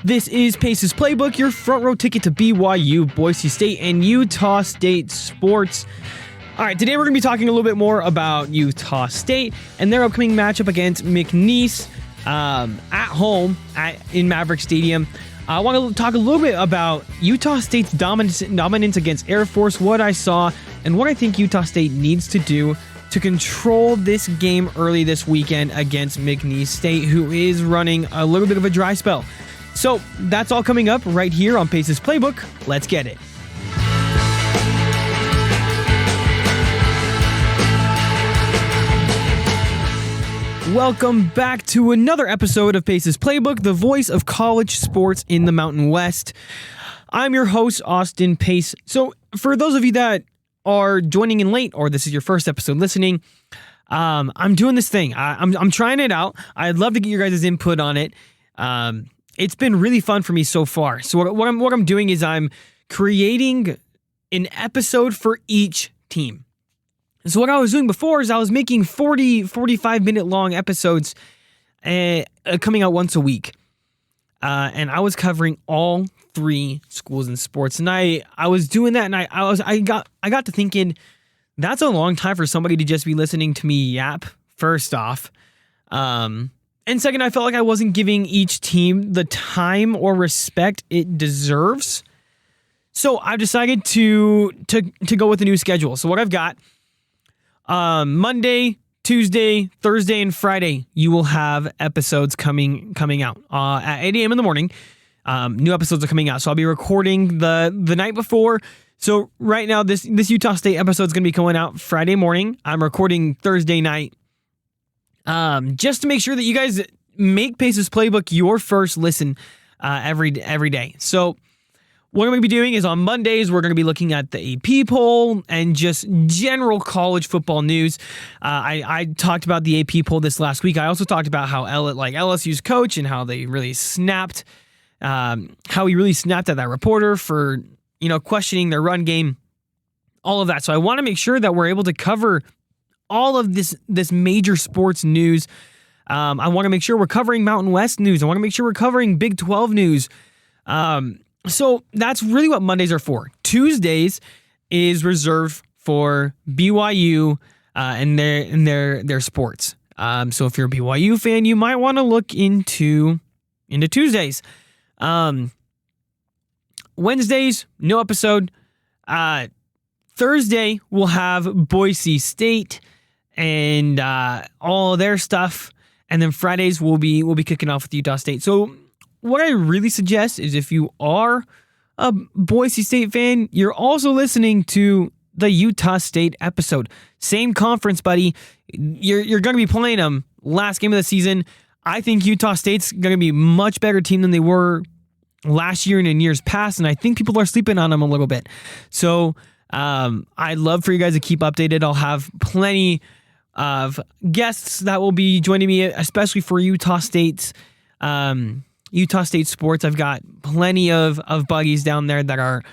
This is Pace's Playbook, your front row ticket to BYU, Boise State, and Utah State sports. All right, today we're going to be talking a little bit more about Utah State and their upcoming matchup against McNeese at home in Maverick Stadium. I want to talk a little bit about Utah State's dominance against Air Force, what I saw, and what I think Utah State needs to do to control this game early this weekend against McNeese State, who is running a little bit of a dry spell. So that's all coming up right here on Pace's Playbook. Let's get it. Welcome back to another episode of Pace's Playbook, the voice of college sports in the Mountain West. I'm your host, Austin Pace. So for those of you that are joining in late, or this is your first episode listening, I'm doing this thing. I'm trying it out. I'd love to get your guys' input on it. It's been really fun for me so far. So what I'm doing is I'm creating an episode for each team. So what I was doing before is I was making 45 minute long episodes coming out once a week. And I was covering all three schools and sports. And I was doing that, and I got to thinking, that's a long time for somebody to just be listening to me yap, first off. And second, I felt like I wasn't giving each team the time or respect it deserves. So I've decided to go with a new schedule. So what I've got, Monday, Tuesday, Thursday, and Friday, you will have episodes coming out at 8 a.m. in the morning. New episodes are coming out. So I'll be recording the night before. So right now, this Utah State episode is going to be going out Friday morning. I'm recording Thursday night. Just to make sure that you guys make Pace's Playbook your first listen every day. So what I'm going to be doing is on Mondays, we're going to be looking at the AP poll and just general college football news. I talked about the AP poll this last week. I also talked about how LSU's coach and how they really snapped, how he really snapped at that reporter for, questioning their run game, all of that. So I want to make sure that we're able to cover all of this major sports news. I want to make sure we're covering Mountain West news. I want to make sure we're covering Big 12 news. So that's really what Mondays are for. Tuesdays is reserved for BYU and their sports. So if you're a BYU fan, you might want to look into Tuesdays. Wednesdays, no episode. Thursday, we'll have Boise State and all their stuff. And then Fridays, we'll be kicking off with Utah State. So what I really suggest is if you are a Boise State fan, you're also listening to the Utah State episode. Same conference, buddy. You're going to be playing them last game of the season. I think Utah State's going to be a much better team than they were last year and in years past, and I think people are sleeping on them a little bit. So I'd love for you guys to keep updated. I'll have plenty of guests that will be joining me, especially for Utah State sports. I've got plenty of buddies down there that are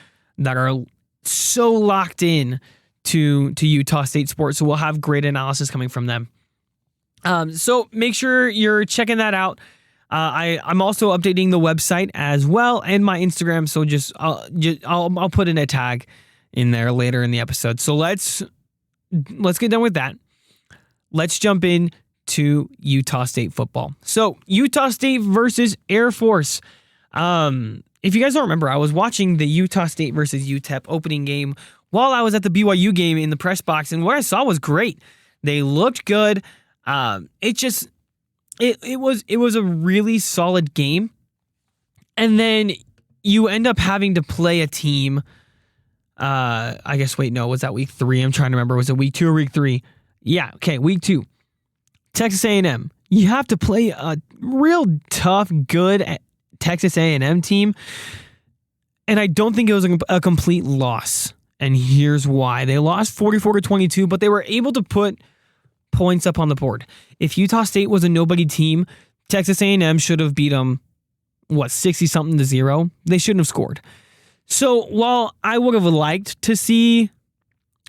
so locked in to Utah State sports. So we'll have great analysis coming from them. So make sure you're checking that out. I'm also updating the website as well and my Instagram. So I'll put in a tag in there later in the episode. So let's get done with that. Let's jump in to Utah State football. So Utah State versus Air Force. If you guys don't remember, I was watching the Utah State versus UTEP opening game while I was at the BYU game in the press box, and what I saw was great. They looked good. It was a really solid game. And then you end up having to play a team. Was that week 3? I'm trying to remember. Was it week 2 or week 3? Yeah, okay, week 2. Texas A&M. You have to play a real tough, good Texas A&M team. And I don't think it was a complete loss. And here's why. They lost 44-22, but they were able to put points up on the board. If Utah State was a nobody team, Texas A&M should have beat them, 60-something to 0? They shouldn't have scored. So while I would have liked to see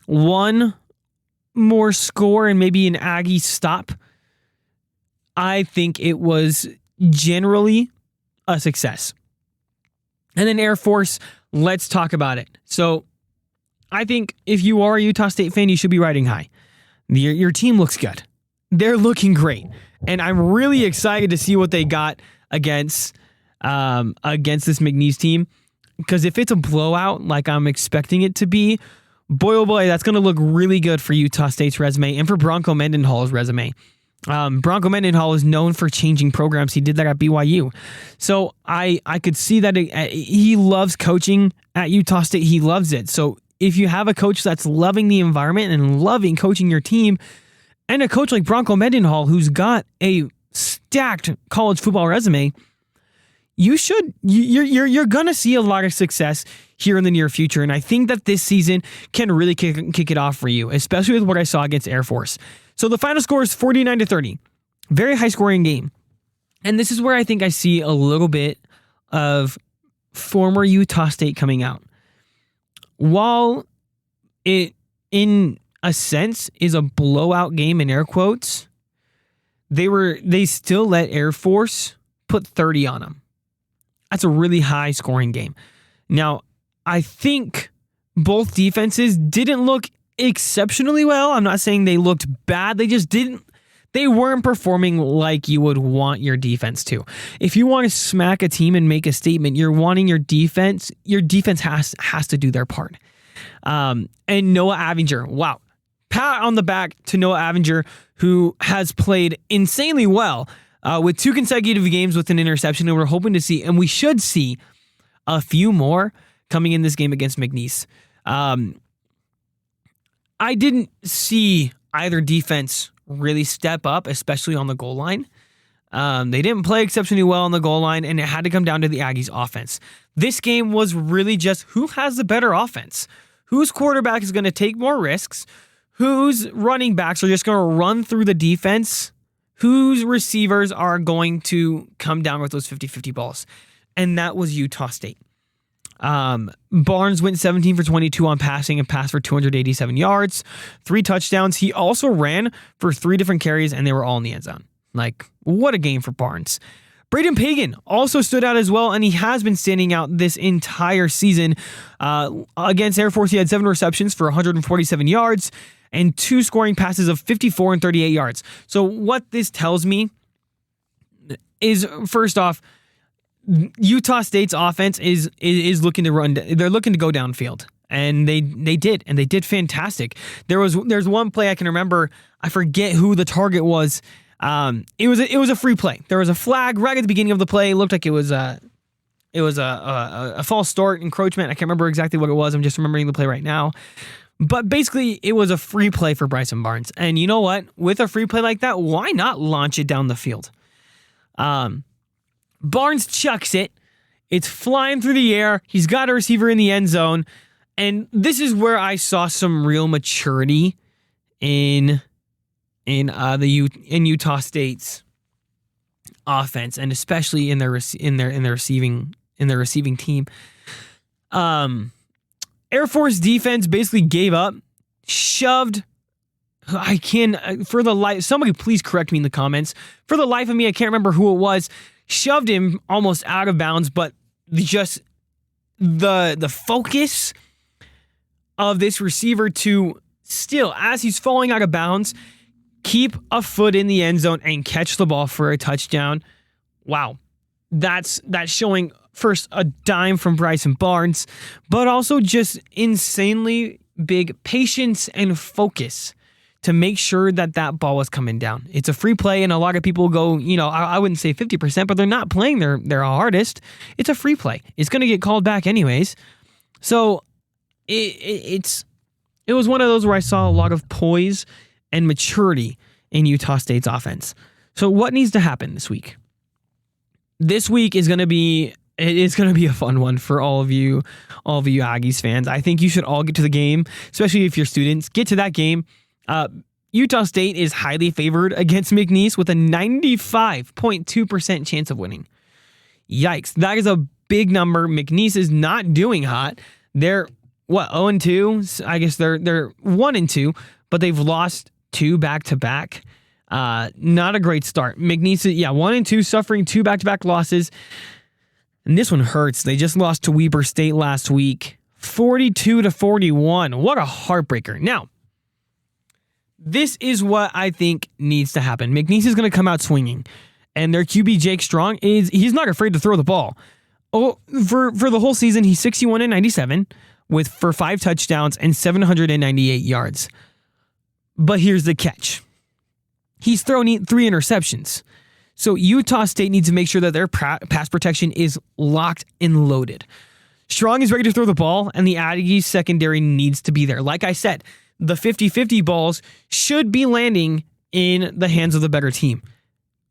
one more score and maybe an Aggie stop, I think it was generally a success. And then Air Force, let's talk about it. So I think if you are a Utah State fan, you should be riding high. Your team looks good. They're looking great. And I'm really excited to see what they got against this McNeese team. Because if it's a blowout like I'm expecting it to be, boy, oh boy, that's going to look really good for Utah State's resume and for Bronco Mendenhall's resume. Bronco Mendenhall is known for changing programs. He did that at BYU. So I could see that he loves coaching at Utah State. He loves it. So if you have a coach that's loving the environment and loving coaching your team, and a coach like Bronco Mendenhall who's got a stacked college football resume, you're gonna see a lot of success here in the near future. And I think that this season can really kick it off for you, especially with what I saw against Air Force. So the final score is 49-30. Very high scoring game. And this is where I think I see a little bit of former Utah State coming out. While it, in a sense, is a blowout game in air quotes, they still let Air Force put 30 on them. That's a really high scoring game. Now, I think both defenses didn't look exceptionally well. I'm not saying they looked bad. They weren't performing like you would want your defense to. If you want to smack a team and make a statement, you're wanting your defense has to do their part. And Noah Avinger, wow. Pat on the back to Noah Avinger, who has played insanely well with 2 consecutive games with an interception, and we're hoping to see, and we should see, a few more coming in this game against McNeese. I didn't see either defense really step up, especially on the goal line. They didn't play exceptionally well on the goal line, and it had to come down to the Aggies' offense. This game was really just who has the better offense, whose quarterback is going to take more risks, whose running backs are just going to run through the defense, whose receivers are going to come down with those 50-50 balls. And that was Utah State. Barnes went 17 for 22 on passing and passed for 287 yards, 3 touchdowns. He also ran for 3 different carries, and they were all in the end zone. Like, what a game for Barnes. Braden Pagan also stood out as well, and he has been standing out this entire season. Against Air Force, he had 7 receptions for 147 yards and 2 scoring passes of 54 and 38 yards. So what this tells me is, first off, Utah State's offense is looking to run. They're looking to go downfield, and they did fantastic. There's one play I can remember. I forget who the target was. It was a free play. There was a flag right at the beginning of the play. It looked like it was a false start, encroachment. I can't remember exactly what it was. I'm just remembering the play right now. But basically, it was a free play for Bryson Barnes. And you know what? With a free play like that, why not launch it down the field? Barnes chucks it. It's flying through the air. He's got a receiver in the end zone. And this is where I saw some real maturity in Utah State's offense, and especially in their receiving team. Air Force defense basically gave up, shoved. Somebody please correct me in the comments. For the life of me, I can't remember who it was. Shoved him almost out of bounds, but just the focus of this receiver to still, as he's falling out of bounds, keep a foot in the end zone and catch the ball for a touchdown. Wow. That's showing, first, a dime from Bryson Barnes, but also just insanely big patience and focus to make sure that ball was coming down. It's a free play, and a lot of people go, I wouldn't say 50%, but they're not playing their hardest. It's a free play. It's going to get called back anyways. So it was one of those where I saw a lot of poise and maturity in Utah State's offense. So what needs to happen this week? This week is going to be a fun one for all of you Aggies fans. I think you should all get to the game, especially if you're students. Get to that game. Utah State is highly favored against McNeese with a 95.2% chance of winning. Yikes. That is a big number. McNeese is not doing hot. They're 0-2? I guess they're 1-2, but they've lost 2 back-to-back. Not a great start. McNeese, 1-2, suffering 2 back-to-back losses. And this one hurts. They just lost to Weber State last week, 42-41. What a heartbreaker. Now, this is what I think needs to happen. McNeese is going to come out swinging, and their QB Jake Strong he's not afraid to throw the ball. Oh, for the whole season, he's 61-97 for 5 touchdowns and 798 yards. But here's the catch. He's thrown 3 interceptions. So Utah State needs to make sure that their pass protection is locked and loaded. Strong is ready to throw the ball, and the Aggies secondary needs to be there. Like I said, the 50-50 balls should be landing in the hands of the better team.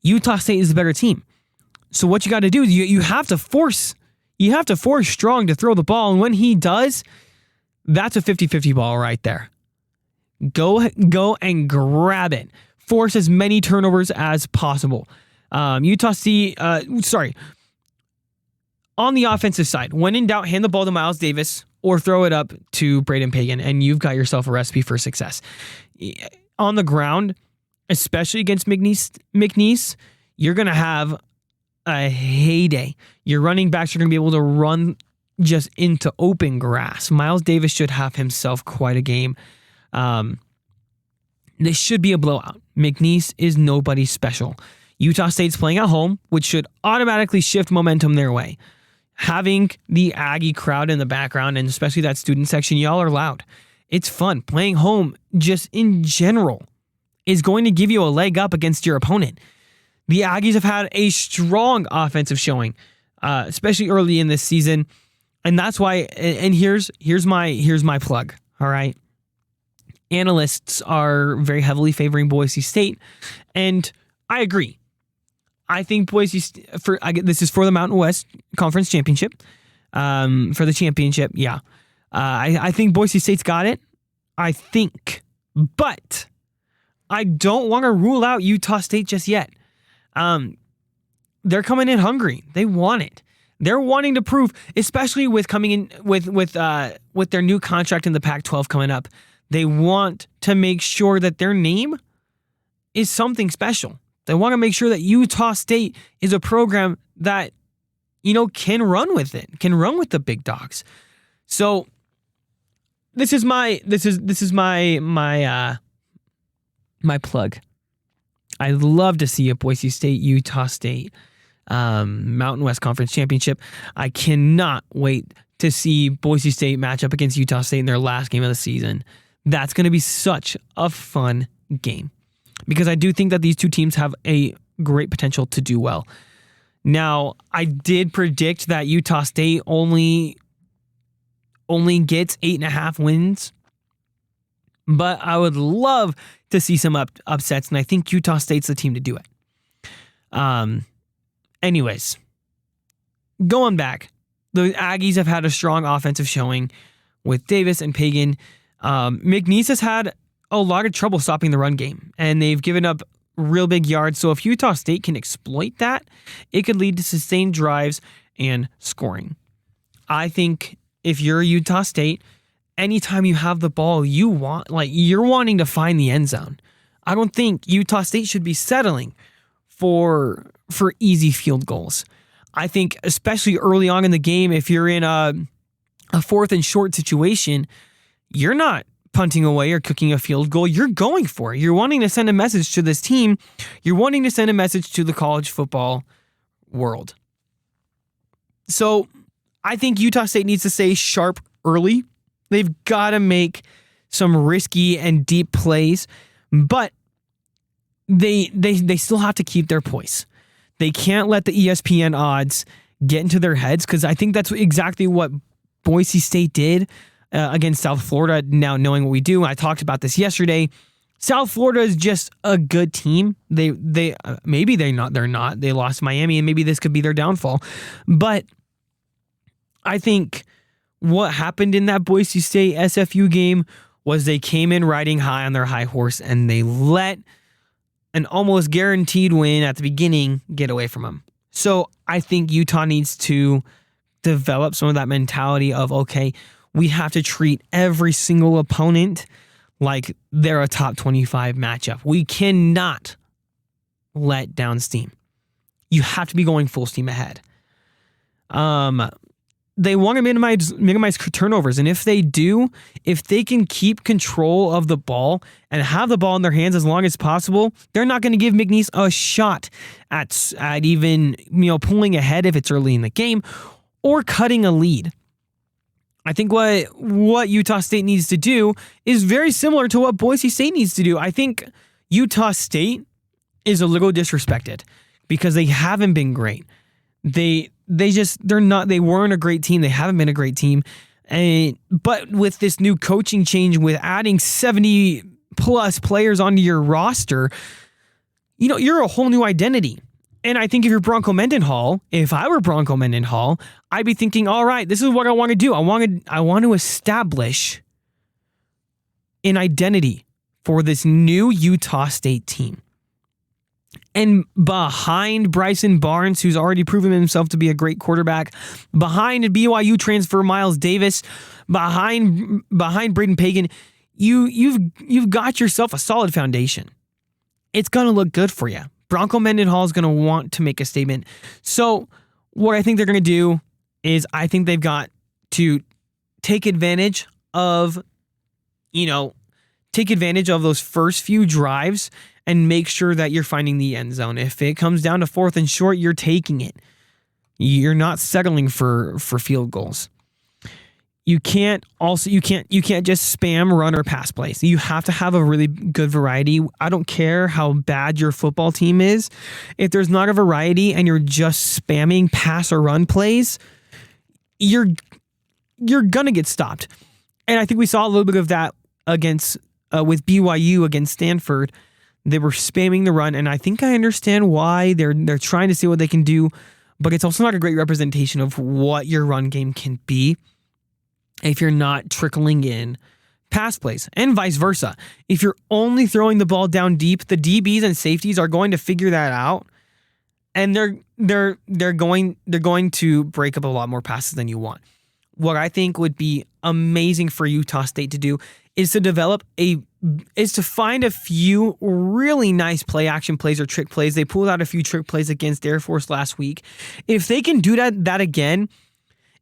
Utah State is the better team. So what you got to do is you have to force Strong to throw the ball, and when he does, that's a 50-50 ball right there. Go and grab it. Force as many turnovers as possible. Utah State, on the offensive side, when in doubt, hand the ball to Miles Davis or throw it up to Braden Pagan, and you've got yourself a recipe for success. On the ground, especially against McNeese, you're going to have a heyday. Your running backs are going to be able to run just into open grass. Miles Davis should have himself quite a game. This should be a blowout. McNeese is nobody special. Utah State's playing at home, which should automatically shift momentum their way. Having the Aggie crowd in the background, and especially that student section, y'all are loud. It's fun. Playing home, just in general, is going to give you a leg up against your opponent. The Aggies have had a strong offensive showing, especially early in this season, and that's why. And here's my plug. All right, analysts are very heavily favoring Boise State, and I agree. I think Boise State, this is for the Mountain West Conference Championship. For the championship, yeah. I think Boise State's got it. I think. But I don't want to rule out Utah State just yet. They're coming in hungry. They want it. They're wanting to prove, especially with coming in with their new contract in the Pac-12 coming up. They want to make sure that their name is something special. They want to make sure that Utah State is a program that, can run with it, can run with the big dogs. So this is my plug. I'd love to see a Boise State, Utah State Mountain West Conference Championship. I cannot wait to see Boise State match up against Utah State in their last game of the season. That's going to be such a fun game, because I do think that these two teams have a great potential to do well. Now, I did predict that Utah State only gets 8.5 wins, but I would love to see some upsets, and I think Utah State's the team to do it. Anyways, going back, the Aggies have had a strong offensive showing with Davis and Pagan. McNeese has had a lot of trouble stopping the run game, and they've given up real big yards. So if Utah State can exploit that, it could lead to sustained drives and scoring. I think if you're Utah State, anytime you have the ball, you're wanting to find the end zone. I don't think Utah State should be settling for easy field goals. I think especially early on in the game, if you're in a 4th and short situation, you're not punting away or cooking a field goal. You're going for it. You're wanting to send a message to this team. You're wanting to send a message to the college football world. So I think Utah State needs to stay sharp early. They've got to make some risky and deep plays, but they still have to keep their poise. They can't let the ESPN odds get into their heads, because I think that's exactly what Boise State did against South Florida. Now, knowing what we do, I talked about this yesterday. South Florida is just a good team. They're not. They lost Miami, and maybe this could be their downfall. But I think what happened in that Boise State SFU game was they came in riding high on their high horse, and they let an almost guaranteed win at the beginning get away from them. So I think Utah needs to develop some of that mentality of, okay, we have to treat every single opponent like they're a top 25 matchup. We cannot let down steam. You have to be going full steam ahead. They want to minimize turnovers. And if they do, if they can keep control of the ball and have the ball in their hands as long as possible, they're not going to give McNeese a shot at even, pulling ahead if it's early in the game or cutting a lead. I think what Utah State needs to do is very similar to what Boise State needs to do. I think Utah State is a little disrespected because they haven't been great. They weren't a great team. They haven't been a great team. But with this new coaching change, with adding 70 plus players onto your roster, you're a whole new identity. And I think if you're Bronco Mendenhall, if I were Bronco Mendenhall, I'd be thinking, all right, this is what I want to do. I want to establish an identity for this new Utah State team. And behind Bryson Barnes, who's already proven himself to be a great quarterback, behind BYU transfer Miles Davis, behind Braden Pagan, you've got yourself a solid foundation. It's going to look good for you. Bronco Mendenhall is going to want to make a statement. So what I think they're going to do is I think they've got to take advantage of those first few drives and make sure that you're finding the end zone. If it comes down to 4th and short, you're taking it. You're not settling for field goals. You can't just spam run or pass plays. You have to have a really good variety. I don't care how bad your football team is. If there's not a variety and you're just spamming pass or run plays, you're gonna get stopped. And I think we saw a little bit of that with BYU against Stanford. They were spamming the run, and I think I understand why. They're trying to see what they can do, but it's also not a great representation of what your run game can be if you're not trickling in pass plays, and vice versa. If you're only throwing the ball down deep, the DBs and safeties are going to figure that out, and they're going to break up a lot more passes than you want. What I think would be amazing for Utah State to do is to find a few really nice play action plays or trick plays. They pulled out a few trick plays against Air Force last week. If they can do that again,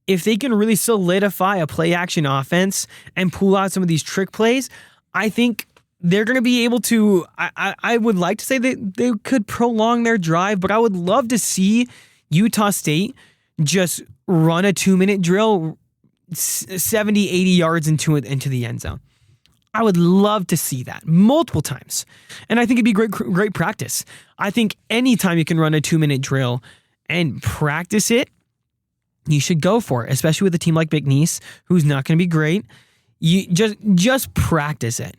if they can really solidify a play action offense and pull out some of these trick plays, I think they're going to be able to, I would like to say that they could prolong their drive, but I would love to see Utah State just run a 2-minute drill 70, 80 yards into the end zone. I would love to see that multiple times. And I think it'd be great practice. I think anytime you can run a 2-minute drill and practice it, you should go for it, especially with a team like McNeese, who's not going to be great. You just practice it.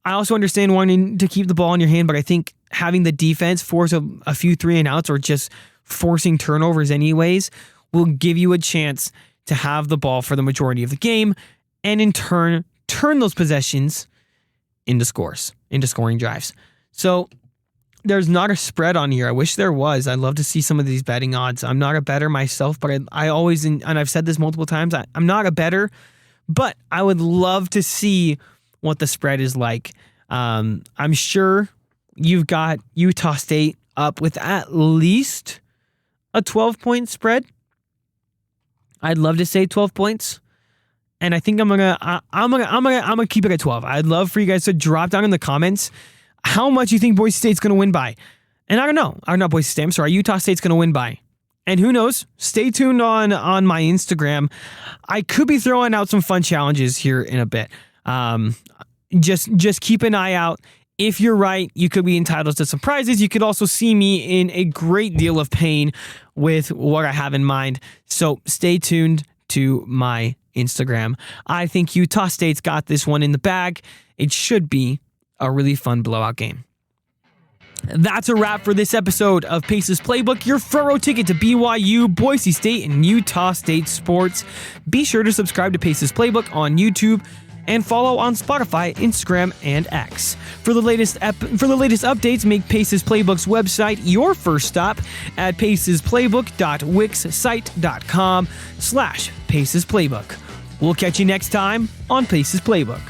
I also understand wanting to keep the ball in your hand, but I think having the defense force a few 3-and-outs or just forcing turnovers anyways will give you a chance to have the ball for the majority of the game and in turn those possessions into scoring drives. So there's not a spread on here. I wish there was. I'd love to see some of these betting odds. I'm not a bettor myself, but I always, and I've said this multiple times, I'm not a bettor, but I would love to see what the spread is like. I'm sure you've got Utah State up with at least a 12-point spread. I'd love to say 12 points. And I think I'm gonna keep it at 12. I'd love for you guys to drop down in the comments how much you think Boise State's gonna win by. And I don't know. Or not Boise State, I'm sorry. Utah State's gonna win by. And who knows? Stay tuned on my Instagram. I could be throwing out some fun challenges here in a bit. Just keep an eye out. If you're right, you could be entitled to some prizes. You could also see me in a great deal of pain with what I have in mind. So stay tuned to my Instagram. I think Utah State's got this one in the bag. It should be a really fun blowout game. That's a wrap for this episode of Pace's Playbook, your front row ticket to BYU, Boise State, and Utah State sports. Be sure to subscribe to Pace's Playbook on YouTube and follow on Spotify, Instagram, and X. For the latest updates, make Pace's Playbook's website your first stop at pacesplaybook.wixsite.com/Pace's Playbook. We'll catch you next time on Pace's Playbook.